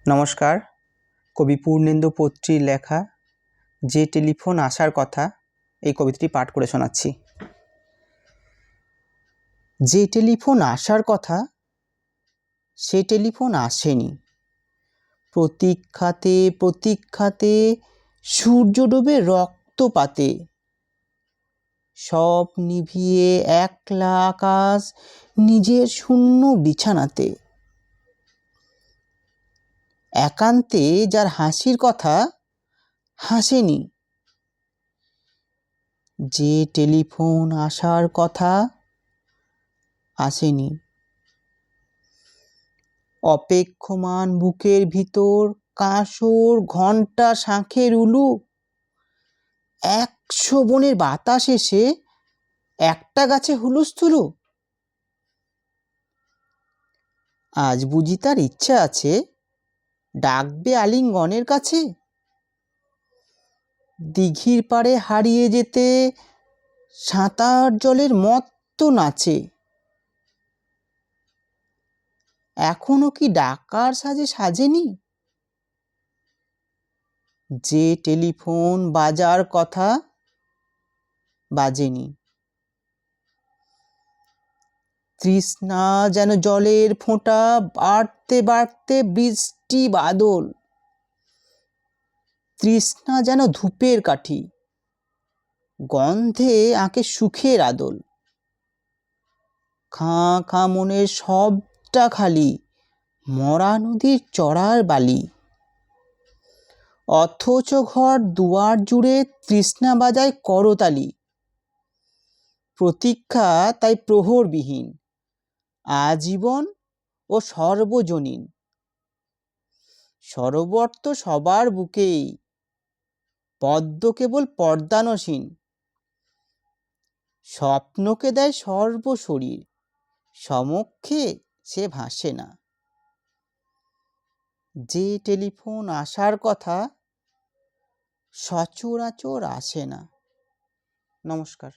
নমস্কার। কবি পূর্ণেন্দু পত্রীর লেখা যে টেলিফোন আসার কথা এই কবিতাটি পাঠ করে শোনাচ্ছি। যে টেলিফোন আসার কথা সে টেলিফোন আসেনি। প্রতীক্ষাতে প্রতীক্ষাতে সূর্য ডোবে রক্তপাতে, সব নিভিয়ে একলা আকাশ নিজের শূন্য বিছানাতে। একান্তে যার হাসির কথা হাসেনি। যে টেলিফোন আসার কথা আসেনি। অপেক্ষমান বুকের ভিতর কাঁসর ঘণ্টা শাঁখের উলু, 100 বনের বাতাস এসে একটা গাছে হুলুস্থুলু। আজ বুঝি তার ইচ্ছা আছে ডাকবে আলিঙ্গনের কাছে, দিঘির পাড়ে হারিয়ে যেতে সাঁতার জলের মত্ত নাচে। এখনো কি ডাকার সাজে সাজেনি? যে টেলিফোন বাজার কথা বাজেনি। তৃষ্ণা যেন জলের ফোঁটা বাড়তে বাড়তে বৃষ্টি বাদল। তৃষ্ণা যেন ধূপের কাঠি, গন্ধে আঁকে সুখের আদল। খাঁ খাঁ মনের সবটা খালি মরা নদীর চড়ার বালি। অথচ ঘর দুয়ার জুড়ে তৃষ্ণা বাজায় করতালি। প্রতীক্ষা তাই প্রহরবিহীন, আজীবন ও সর্বজনীন। সরোবর তো সবার বুকেই, পদ্ম কেবল পর্দানসীন। স্বপ্নকে দেয় সর্বশরীর, সমক্ষে সে ভাসে না। যে টেলিফোন আসার কথা সচরাচর আসে না। নমস্কার।